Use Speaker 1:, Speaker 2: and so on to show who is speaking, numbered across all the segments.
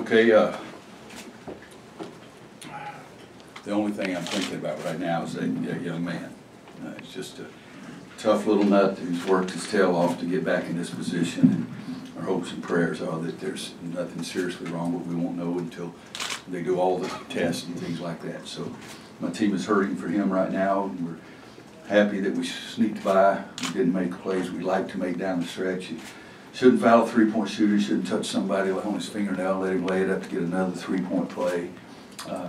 Speaker 1: Okay, the only thing I'm thinking about right now is that young man. It's just a tough little nut who's worked his tail off to get back in this position. And our hopes and prayers are that there's nothing seriously wrong, but we won't know until they do all the tests and things like that. So my team is hurting for him right now. We're happy that we sneaked by. We didn't make the plays we like to make down the stretch. You shouldn't foul a three-point shooter. You shouldn't touch somebody on his fingernail. Let him lay it up to get another three-point play.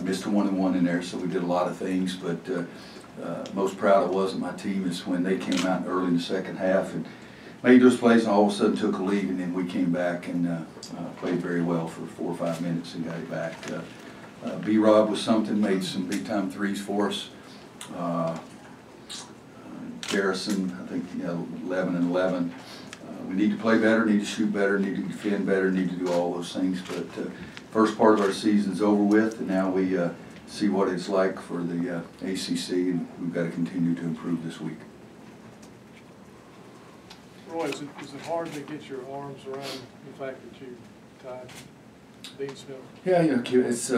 Speaker 1: Missed a 1-and-1 in there, so we did a lot of things. But most proud I was of my team is when they came out early in the second half and made those plays, and all of a sudden took a lead, and then we came back and played very well for 4 or 5 minutes and got it back. B-Rob was something, made some big-time threes for us. Garrison, I think, 11 and 11. We need to play better, need to shoot better, need to defend better, need to do all those things. But first part of our season's over with, and now we see what it's like for the ACC, and we've got to continue to improve this week.
Speaker 2: Roy, is it hard to get your arms around the fact that you tied Dean Smith?
Speaker 1: Yeah, it's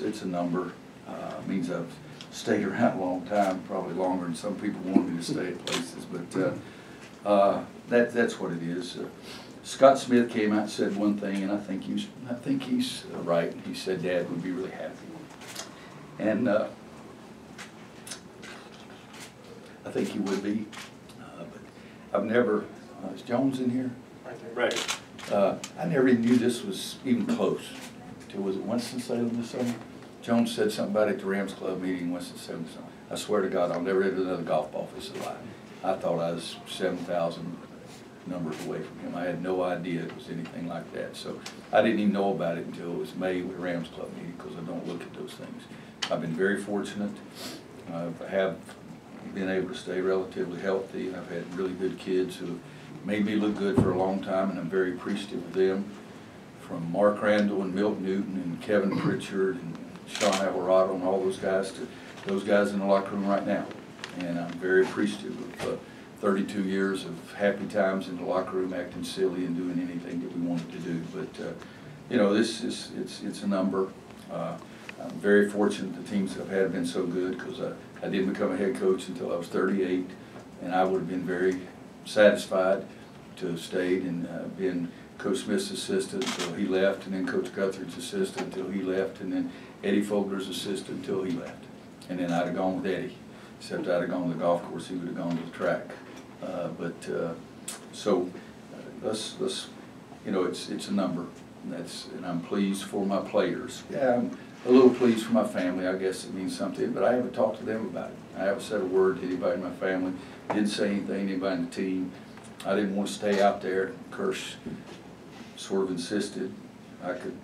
Speaker 1: it's a number. It means I've stayed around a long time, probably longer than some people want me to stay at places. But that's what it is. Scott Smith came out and said one thing, and I think he's right. He said Dad would be really happy, and I think he would be. But I've never. Is Jones in here?
Speaker 2: Right.
Speaker 1: I never even knew this was even close. Was it Winston-Salem this summer? Jones said something about it at the Rams Club meeting in Winston-Salem. I swear to God, I'll never hit another golf ball if it's a lie. I thought I was 7,000 numbers away from him. I had no idea it was anything like that. So I didn't even know about it until it was May with the Rams Club meeting, because I don't look at those things. I've been very fortunate. I have been able to stay relatively healthy. I've had really good kids who have made me look good for a long time, and I'm very appreciative of them. From Mark Randall and Milt Newton and Kevin Pritchard and Sean Alvarado and all those guys to those guys in the locker room right now. And I'm very appreciative of 32 years of happy times in the locker room, acting silly and doing anything that we wanted to do. But it's a number. I'm very fortunate the teams that I've had have been so good, because I didn't become a head coach until I was 38, and I would have been very satisfied to have stayed and been Coach Smith's assistant until he left, and then Coach Guthrie's assistant until he left, and then Eddie Fogler's assistant until he left. And then I'd have gone with Eddie, except I'd have gone to the golf course, he would have gone to the track. So let's it's a number, and I'm pleased for my players. Yeah, I'm a little pleased for my family. I guess it means something, but I haven't talked to them about it. I haven't said a word to anybody in my family. Didn't say anything to anybody in the team. I didn't want to stay out there. Kirsch sort of insisted. I could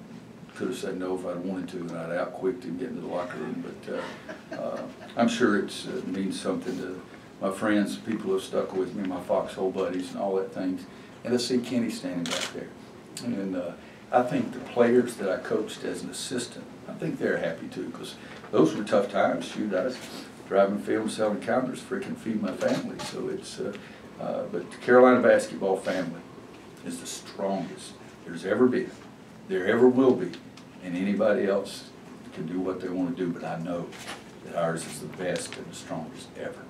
Speaker 1: have said no if I'd wanted to, and I'd outquicked him getting to the locker room. But I'm sure it means something to my friends, people who have stuck with me, my foxhole buddies, and all that things. And to see Kenny standing back there. And I think the players that I coached as an assistant, I think they're happy too, because those were tough times. Shoot, I was driving film, selling counters, freaking feed my family. So it's, but the Carolina basketball family is the strongest there's ever been, there ever will be, and anybody else can do what they want to do, but I know that ours is the best and the strongest ever.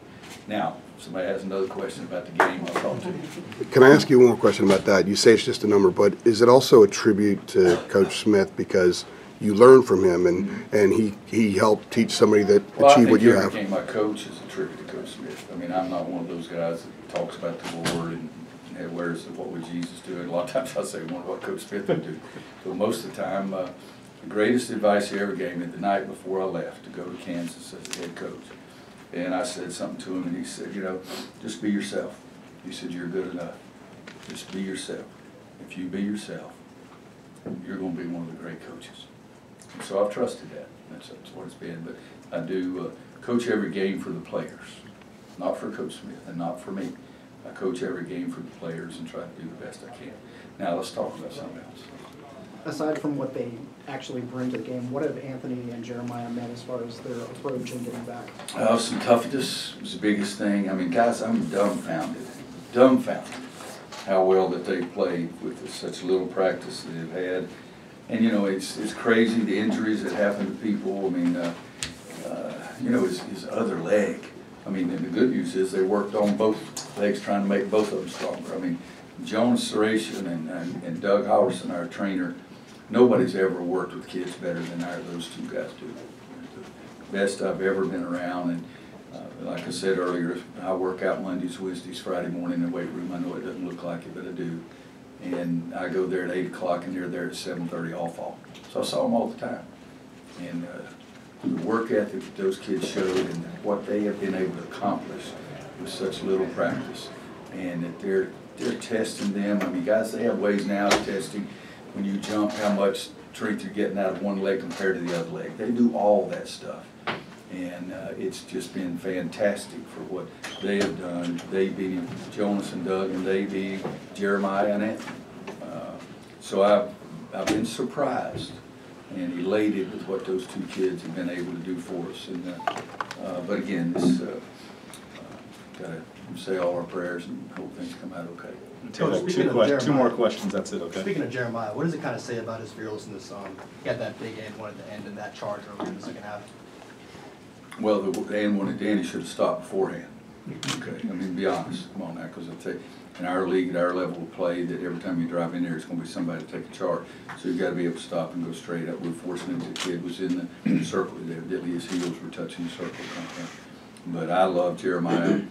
Speaker 1: Now, if somebody has another question about the game, I'll talk to you.
Speaker 3: Can I ask you one more question about that? You say it's just a number, but is it also a tribute to Coach Smith because you learned from him and he helped teach somebody that achieved what you have?
Speaker 1: I think every game I coach is a tribute to Coach Smith. I mean, I'm not one of those guys that talks about the Lord and where's what would Jesus do? And a lot of times I say, wonder what Coach Smith would do. So most of the time, the greatest advice he ever gave me the night before I left to go to Kansas as a head coach. And I said something to him, and he said, just be yourself. He said, you're good enough. Just be yourself. If you be yourself, you're going to be one of the great coaches. And so I've trusted that. That's what it's been. But I do coach every game for the players, not for Coach Smith and not for me. I coach every game for the players and try to do the best I can. Now let's talk about something else.
Speaker 4: Aside from what they actually bring to the game, what have Anthony and Jeremiah meant as far as their approach in getting back?
Speaker 1: Some toughness was the biggest thing. I mean, guys, I'm dumbfounded how well that they played with such little practice that they've had. And, you know, it's crazy, the injuries that happen to people. I mean, you know, his other leg. I mean, and the good news is they worked on both legs trying to make both of them stronger. I mean, Jonas Seratian and Doug Howerson, our trainer, nobody's ever worked with kids better than those two guys do. The best I've ever been around. And like I said earlier, I work out Mondays, Wednesdays, Friday morning in the weight room. I know it doesn't look like it, but I do. And I go there at 8 o'clock and they're there at 7:30 all fall. So I saw them all the time. And the work ethic that those kids showed and what they have been able to accomplish with such little practice. And that they're testing them. I mean, guys, they have ways now of testing when you jump how much strength you're getting out of one leg compared to the other leg. They do all that stuff. And it's just been fantastic for what they have done. They being Jonas and Doug, and they being Jeremiah and Anthony. So I've been surprised and elated with what those two kids have been able to do for us. And but again, this gotta say all our prayers and hope things come out okay.
Speaker 5: Coach, two more questions. That's it. Okay.
Speaker 6: Speaking of Jeremiah, what does it kind of say about his fearlessness? He had that big end one at the end and that charge earlier in the second half.
Speaker 1: Well, the end one at Danny should have stopped beforehand. Okay, I mean, be honest, come on now, because I tell you, in our league, at our level of play, that every time you drive in there, it's going to be somebody to take a charge. So you've got to be able to stop and go straight up. We're fortunate that the kid was in the circle. Evidently his heels were touching the circle. But I love Jeremiah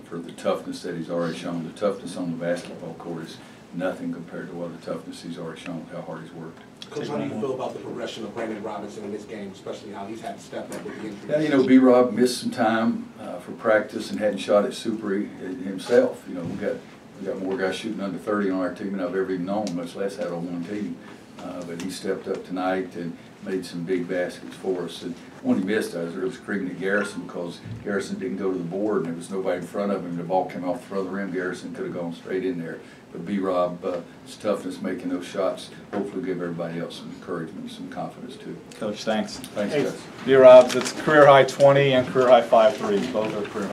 Speaker 1: for the toughness that he's already shown. The toughness on the basketball court is nothing compared to what the toughness he's already shown, how hard he's worked.
Speaker 7: Coach, how do you feel about the progression of Brandon Robinson in this game, especially how he's had to step up with the injuries?
Speaker 1: Yeah, you know, B-Rob missed some time for practice and hadn't shot at Super himself. You know, we got more guys shooting under 30 on our team than I've ever even known, much less had on one team. But he stepped up tonight and made some big baskets for us. And when he missed, I was really screaming at Garrison because Garrison didn't go to the board and there was nobody in front of him. The ball came off the front of the rim. Garrison could have gone straight in there. But B-Rob's toughness making those shots hopefully give everybody else some encouragement and some confidence too.
Speaker 5: Coach, thanks.
Speaker 1: Thanks, guys.
Speaker 5: B-Rob, it's career high 20 and career high 5 threes. Both are career high.